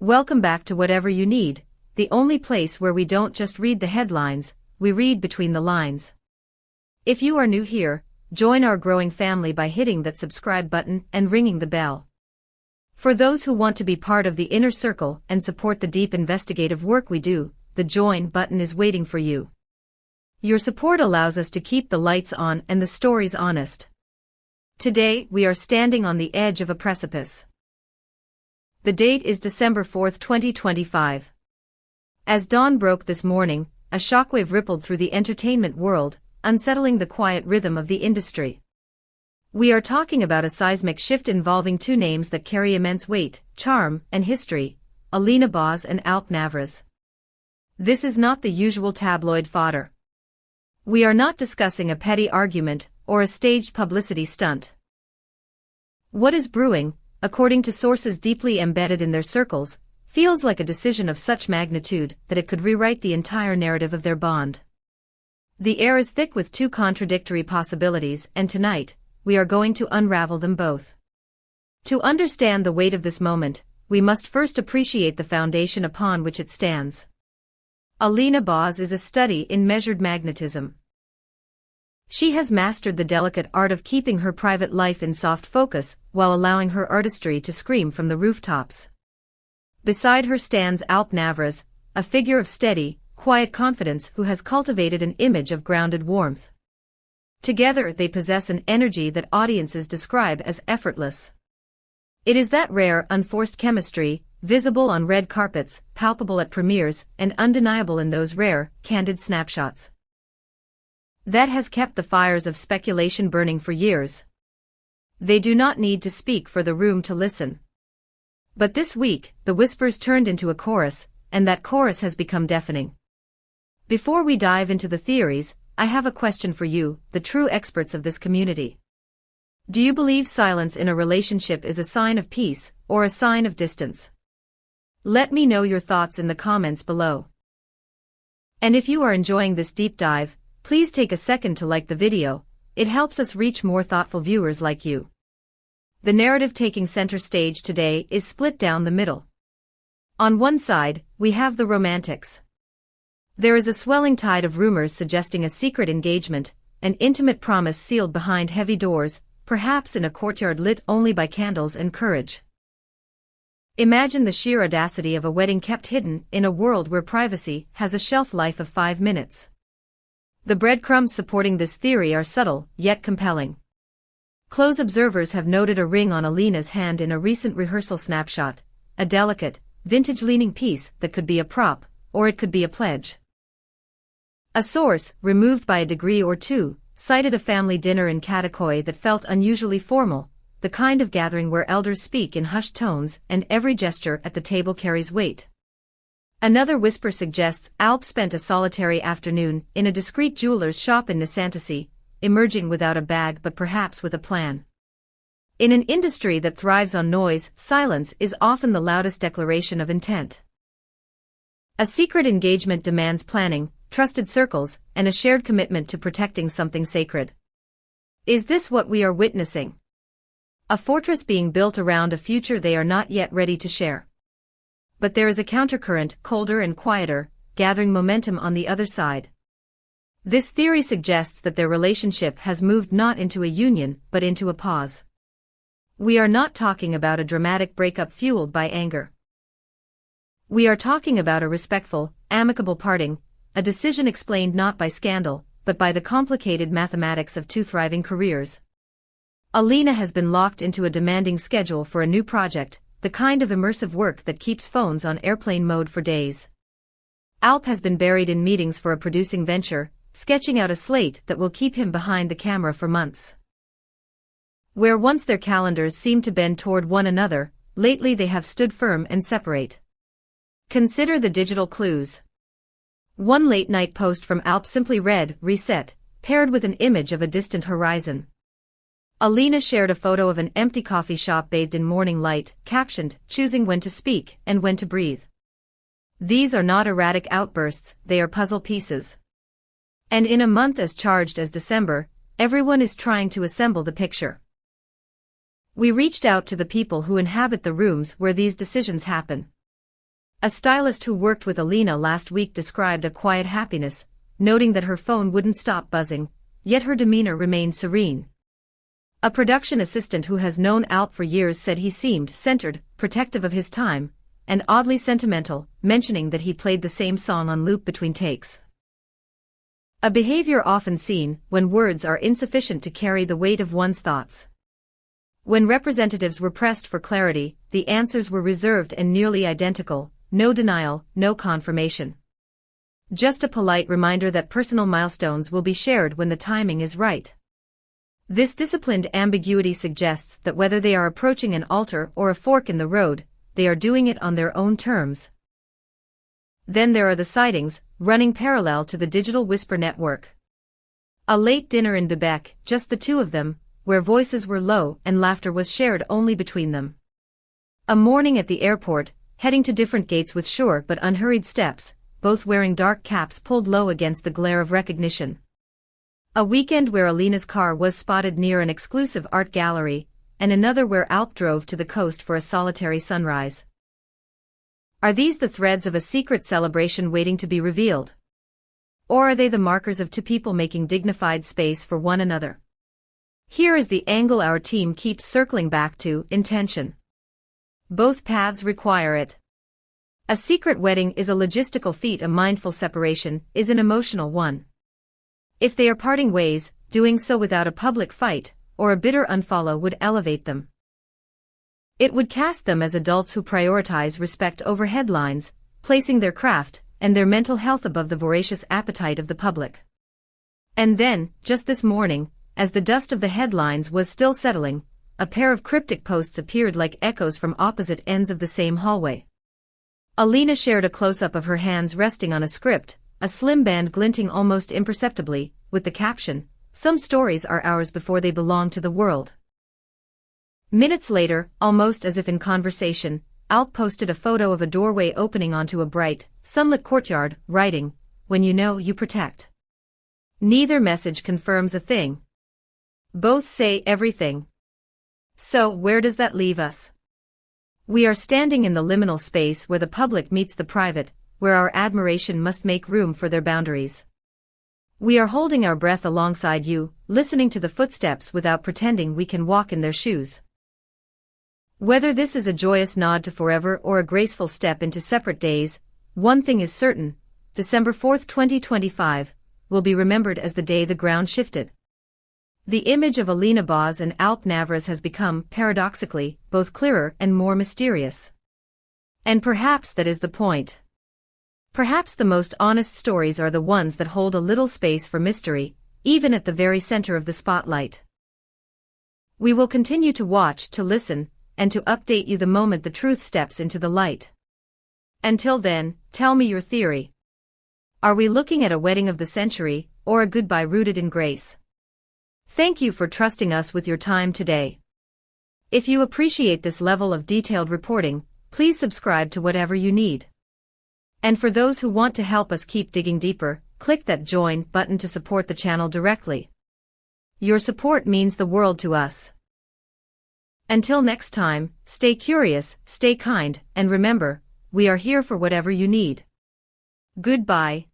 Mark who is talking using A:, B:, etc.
A: Welcome back to Whatever You Need, the only place where we don't just read the headlines, we read between the lines. If you are new here, join our growing family by hitting that subscribe button and ringing the bell. For those who want to be part of the inner circle and support the deep investigative work we do, the join button is waiting for you. Your support allows us to keep the lights on and the stories honest. Today, we are standing on the edge of a precipice. The date is December 4, 2025. As dawn broke this morning, a shockwave rippled through the entertainment world, unsettling the quiet rhythm of the industry. We are talking about a seismic shift involving two names that carry immense weight, charm, and history, Alina Boz and Alp Navruz. This is not the usual tabloid fodder. We are not discussing a petty argument or a staged publicity stunt. What is brewing, according to sources deeply embedded in their circles, feels like a decision of such magnitude that it could rewrite the entire narrative of their bond. The air is thick with two contradictory possibilities, and tonight, we are going to unravel them both. To understand the weight of this moment, we must first appreciate the foundation upon which it stands. Alina Boz is a study in measured magnetism. She has mastered the delicate art of keeping her private life in soft focus while allowing her artistry to scream from the rooftops. Beside her stands Alp Navruz, a figure of steady, quiet confidence who has cultivated an image of grounded warmth. Together they possess an energy that audiences describe as effortless. It is that rare, unforced chemistry, visible on red carpets, palpable at premieres, and undeniable in those rare, candid snapshots, that has kept the fires of speculation burning for years. They do not need to speak for the room to listen. But this week, the whispers turned into a chorus, and that chorus has become deafening. Before we dive into the theories, I have a question for you, the true experts of this community. Do you believe silence in a relationship is a sign of peace, or a sign of distance? Let me know your thoughts in the comments below. And if you are enjoying this deep dive, please take a second to like the video. It helps us reach more thoughtful viewers like you. The narrative taking center stage today is split down the middle. On one side, we have the romantics. There is a swelling tide of rumors suggesting a secret engagement, an intimate promise sealed behind heavy doors, perhaps in a courtyard lit only by candles and courage. Imagine the sheer audacity of a wedding kept hidden in a world where privacy has a shelf life of 5 minutes. The breadcrumbs supporting this theory are subtle, yet compelling. Close observers have noted a ring on Alina's hand in a recent rehearsal snapshot, a delicate, vintage-leaning piece that could be a prop, or it could be a pledge. A source, removed by a degree or two, cited a family dinner in Katakoi that felt unusually formal, the kind of gathering where elders speak in hushed tones and every gesture at the table carries weight. Another whisper suggests Alp spent a solitary afternoon in a discreet jeweler's shop in Nisantasy, emerging without a bag but perhaps with a plan. In an industry that thrives on noise, silence is often the loudest declaration of intent. A secret engagement demands planning, trusted circles, and a shared commitment to protecting something sacred. Is this what we are witnessing? A fortress being built around a future they are not yet ready to share. But there is a countercurrent, colder and quieter, gathering momentum on the other side. This theory suggests that their relationship has moved not into a union, but into a pause. We are not talking about a dramatic breakup fueled by anger. We are talking about a respectful, amicable parting, a decision explained not by scandal, but by the complicated mathematics of two thriving careers. Alina has been locked into a demanding schedule for a new project, the kind of immersive work that keeps phones on airplane mode for days. Alp has been buried in meetings for a producing venture, sketching out a slate that will keep him behind the camera for months. Where once their calendars seemed to bend toward one another, lately they have stood firm and separate. Consider the digital clues. One late-night post from Alp simply read, "Reset," paired with an image of a distant horizon. Alina shared a photo of an empty coffee shop bathed in morning light, captioned, "Choosing when to speak and when to breathe." These are not erratic outbursts, they are puzzle pieces. And in a month as charged as December, everyone is trying to assemble the picture. We reached out to the people who inhabit the rooms where these decisions happen. A stylist who worked with Alina last week described a quiet happiness, noting that her phone wouldn't stop buzzing, yet her demeanor remained serene. A production assistant who has known Alp for years said he seemed centered, protective of his time, and oddly sentimental, mentioning that he played the same song on loop between takes. A behavior often seen when words are insufficient to carry the weight of one's thoughts. When representatives were pressed for clarity, the answers were reserved and nearly identical, no denial, no confirmation. Just a polite reminder that personal milestones will be shared when the timing is right. This disciplined ambiguity suggests that whether they are approaching an altar or a fork in the road, they are doing it on their own terms. Then there are the sightings, running parallel to the digital whisper network. A late dinner in Bebek, just the two of them, where voices were low and laughter was shared only between them. A morning at the airport, heading to different gates with sure but unhurried steps, both wearing dark caps pulled low against the glare of recognition. A weekend where Alina's car was spotted near an exclusive art gallery, and another where Alp drove to the coast for a solitary sunrise. Are these the threads of a secret celebration waiting to be revealed? Or are they the markers of two people making dignified space for one another? Here is the angle our team keeps circling back to: intention. Both paths require it. A secret wedding is a logistical feat, a mindful separation is an emotional one. If they are parting ways, doing so without a public fight, or a bitter unfollow would elevate them. It would cast them as adults who prioritize respect over headlines, placing their craft and their mental health above the voracious appetite of the public. And then, just this morning, as the dust of the headlines was still settling, a pair of cryptic posts appeared like echoes from opposite ends of the same hallway. Alina shared a close-up of her hands resting on a script, a slim band glinting almost imperceptibly, with the caption, "Some stories are ours before they belong to the world." Minutes later, almost as if in conversation, Alp posted a photo of a doorway opening onto a bright, sunlit courtyard, writing, "When you know, you protect." Neither message confirms a thing. Both say everything. So, where does that leave us? We are standing in the liminal space where the public meets the private, where our admiration must make room for their boundaries. We are holding our breath alongside you, listening to the footsteps without pretending we can walk in their shoes. Whether this is a joyous nod to forever or a graceful step into separate days, one thing is certain: December 4, 2025, will be remembered as the day the ground shifted. The image of Alina Boz and Alp Navruz has become, paradoxically, both clearer and more mysterious. And perhaps that is the point. Perhaps the most honest stories are the ones that hold a little space for mystery, even at the very center of the spotlight. We will continue to watch, to listen, and to update you the moment the truth steps into the light. Until then, tell me your theory. Are we looking at a wedding of the century, or a goodbye rooted in grace? Thank you for trusting us with your time today. If you appreciate this level of detailed reporting, please subscribe to whatever you need. And for those who want to help us keep digging deeper, click that join button to support the channel directly. Your support means the world to us. Until next time, stay curious, stay kind, and remember, we are here for whatever you need. Goodbye.